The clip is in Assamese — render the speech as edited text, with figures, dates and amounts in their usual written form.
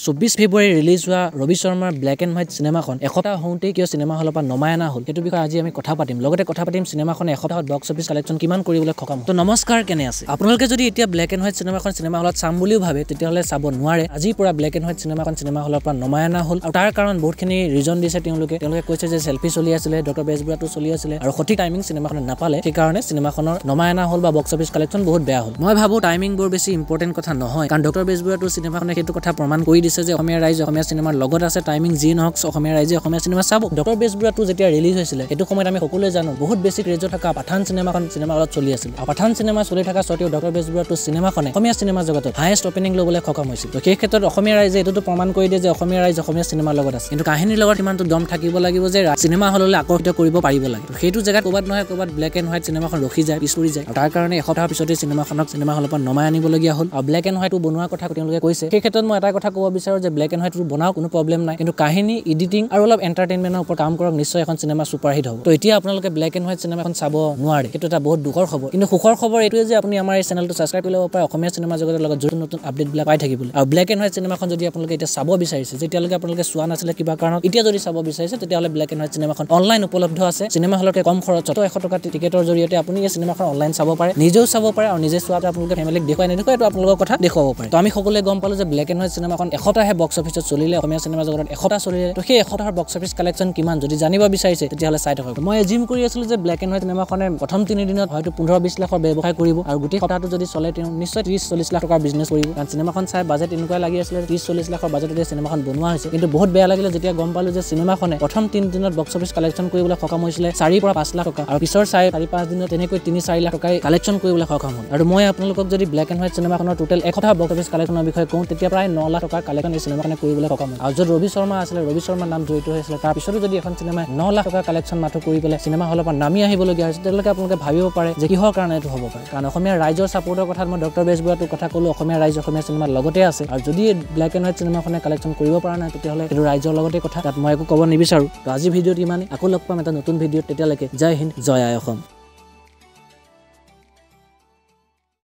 24 ফেব্ৰুৱাৰী ৰিলিজ হোৱা ৰবি শৰ্মাৰ ব্লেক এণ্ড হোৱাইট সিনেমাখন এসপ্তাহ হওঁতেই কিয় সিনেমা হলৰ পৰা নমাই অনা হ'ল সেইটো বিষয়ে আজি আমি কথা পাতিম লগতে কথা পাতিম সিনেমাখন এসপ্তাহত বক্স অফিচ কালেকশ্যন কিমান কৰিবলৈ সক্ষম তো নমস্কাৰ কেনে আছে আপোনালোকে যদি এতিয়া ব্লেক এণ্ড হোৱাইট সিনেমাখন সিনেমা হলত চাম বুলিও ভাবে তেতিয়াহ'লে চাব নোৱাৰে আজিৰ পৰা ব্লেক এণ্ড হোৱাইট সিনেমাখন সিনেমা হলৰ পৰা নমাই অনা হ'ল আৰু তাৰ কাৰণ বহুতখিনি ৰিজন দিছে তেওঁলোকে কৈছে যে সেলফি চলি আছিলে ডক্টৰ বেজবৰুৱাটো চলি আছিলে আৰু সঠিক টাইমিং সিনেমাখনে নাপালে সেইকাৰণে সিনেমাখনৰ নমাই অনা হ'ল বা বক্স অফিচ কালেকশ্যন বহুত বেয়া হ'ল মই ভাবো টাইমিং বৰ বেছি ইম্পৰ্টেণ্ট কথা নহয় কাৰণ ডক্টৰ বেজবৰুৱাটো সিনেমাখনে সেইটো কথা প্ৰমাণ কৰি দিছে যে অসমীয়া ৰাইজ অসমীয়া সিনেমাৰ লগত আছে টাইমিং যি নহওক অসমীয়া ৰাইজে অসমীয়া সিনেমা চাব ডক্টৰ বেজবৰুৱাটো যেতিয়া ৰিলিজ হৈছিলে সেইটো সময়ত আমি সকলোৱে জানো বহুত বেছি ক্ৰেজত থকা পাঠান সিনেমাখন সিনেমা হলত চলি আছিল আৰু পাঠান সিনেমা চলি থকা স্বত্তেও ডক্টৰ বেজবৰুৱাটো সিনেমাখনে অসমীয়া সিনেমা জগতত হাইয়েষ্ট অপেনিং ল'বলৈ সক্ষম হৈছিল তো সেই ক্ষেত্ৰত অসমীয়া ৰাইজে এইটো প্ৰমাণ কৰি দিয়ে যে অসমীয়া ৰাইজ অসমীয়া সিনেমাৰ লগত আছে কিন্তু কাহিনীৰ লগত ইমানটো দম থাকিব লাগিব যে সিনেমা হললৈ আকৰ্ষিত কৰিব পাৰিব লাগে সেইটো জেগাত ক'ৰবাত নহয় ক'ৰবাত ব্লেক এণ্ড হোৱাইট সিনেমাখন ৰখি যায় পিছ পৰি যায় তাৰ কাৰণে এসপ্তাহৰ পিছতে সিনেমাখনক সিনেমা হলৰ পৰা নমাই আনিবলগীয়া হ'ল আৰু ব্লেক এণ্ড হোৱাইটটো বনোৱাৰ কথা তেওঁলোকে কৈছে সেই ক্ষেত্ৰত মই এটা কথা ক'ব বিচাৰোঁ যে ব্লেক এণ্ড হোৱাইটটো বনাও কোনো প্ৰব্লেম নাই কিন্তু কাহিনী এডিটিং আৰু অলপ এণ্টাৰটেইনমেণ্টৰ ওপৰত কাম কৰক নিশ্চয় এখন সিনেমা ছুপাৰহিট হ'ব তো এতিয়া আপোনালোকে ব্লেক এণ্ড হোৱাইট সিনেমাখন চাব নোৱাৰে সেইটো এটা বহুত দুখৰ খবৰ কিন্তু সুখৰ খবৰ এইটোৱে যে আপুনি আমাৰ এই চেনেলটো ছাবস্ক্ৰাইব কৰি ল'ব পাৰে অসমীয়া সিনেমা জগতৰ লগত জড়িত নতুন আপডেটবিলাক পাই থাকিবলৈ আৰু ব্লেক এণ্ড হোৱাইট সিনেমাখন যদি আপোনালোকে এতিয়া চাব বিচাৰিছে যেতিয়ালৈকে আপোনালোকে চোৱা নাছিলে কিবা কাৰণত এতিয়া যদি চাব বিচাৰিছে তেতিয়াহ'লে ব্লেক এণ্ড হোৱাইট সিনেমাখন অনলাইন উপলব্ধ আছে সিনেমা হলতে কম খৰচত 100 টকা টিকেটৰ জৰিয়তে আপুনি এই সিনেমাখন অনলাইন চাব পাৰে নিজেও চাব পাৰে আৰু নিজে চোৱাটো আপোনালোকে ফেমিলিক দেখুৱাই নেদেখুৱাই এইটো আপোনালোকৰ কথা দেখুৱাব পাৰে তো আমি সকলোৱে গম পালো যে ব্লেক এণ্ড হোৱাইট সিনেমাখন এসপ্তাহে বক্স অফিচত চলিলে অসমীয়া সিনেমা জগতত এসপ্তাহ চলিলে তো সেই এসপ্তাহৰ বক্স অফিচ কালেকশ্যন কিমান যদি জানিব বিচাৰিছে তেতিয়াহ'লে চাই থাকক মই জিম কৰি আছিলোঁ যে ব্লেক এণ্ড হোৱাইট সিনেমাখনে প্ৰথম 3 দিনত হয়তো 15-20 লাখৰ ব্যৱসায় কৰিব আৰু গোটেই সপ্তাহটো যদি চলে তেওঁ নিশ্চয় 30-40 লাখ টকাৰ বিজনেছ কৰিব কাৰণ সিনেমাখন চাই বাজেট এনেকুৱা লাগি আছিলে 30-40 লাখৰ বাজেটতে সিনেমাখন বনোৱা হৈছে কিন্তু বহুত বেয়া লাগিলে যেতিয়া গম পালো যে সিনেমাখনে প্ৰথম 3 দিনত বক্স অফিচ কালেকশ্যন কৰিবলৈ সক্ষম হৈছিলে 4-5 লাখ টকা আৰু পিছৰ 4-5 দিনত তেনেকৈ 3-4 লাখ টকাই কালেকশ্যন কৰিবলৈ সক্ষম হ'ল আৰু মই আপোনালোকক যদি ব্লেক এণ্ড হোৱাইট সিনেমাখনৰ টোটেল এসপ্তাহ বক্স অফিচ কালেকশ্যনৰ বিষয়ে কওঁ তেতিয়া প্ৰায় 9 লাখ টকাৰ কালেকশ্যন এই সিনেমাখনে কৰিবলৈ সক্ষম হ'ল আৰু য'ত ৰবি শৰ্মা আছিলে ৰবি শৰ্মাৰ নাম জড়িত হৈছিলে তাৰ পিছতো যদি এখন সিনেমাই 9 লাখ টকাৰ কালেকশ্যন মাত্ৰ কৰি পেলাই সিনেমা হলৰ পৰা নামি আহিবলগীয়া হৈছে তেতিয়ালৈকে আপোনালোকে ভাবিব পাৰে যে কিহৰ কাৰণে এইটো হ'ব পাৰে কাৰণ অসমীয়া ৰাইজৰ ছাপোৰ্টৰ কথাত মই ডক্টৰ বেজবৰুৱাটোৰ কথা ক'লো অসমীয়া ৰাইজ অসমীয়া সিনেমাৰ লগতে আছে আৰু যদি ব্লেক এণ্ড হোৱাইট সিনেমাখনে কালেকশ্যন কৰিব পৰা নাই তেতিয়াহ'লে এইটো ৰাইজৰ লগতে কথা তাত মই একো ক'ব নিবিচাৰোঁ তো আজি ভিডিঅ'ত ইমানেই আকৌ লগ পাম এটা নতুন ভিডিঅ'ত তেতিয়ালৈকে জয় হিন্দ জয় আই অসম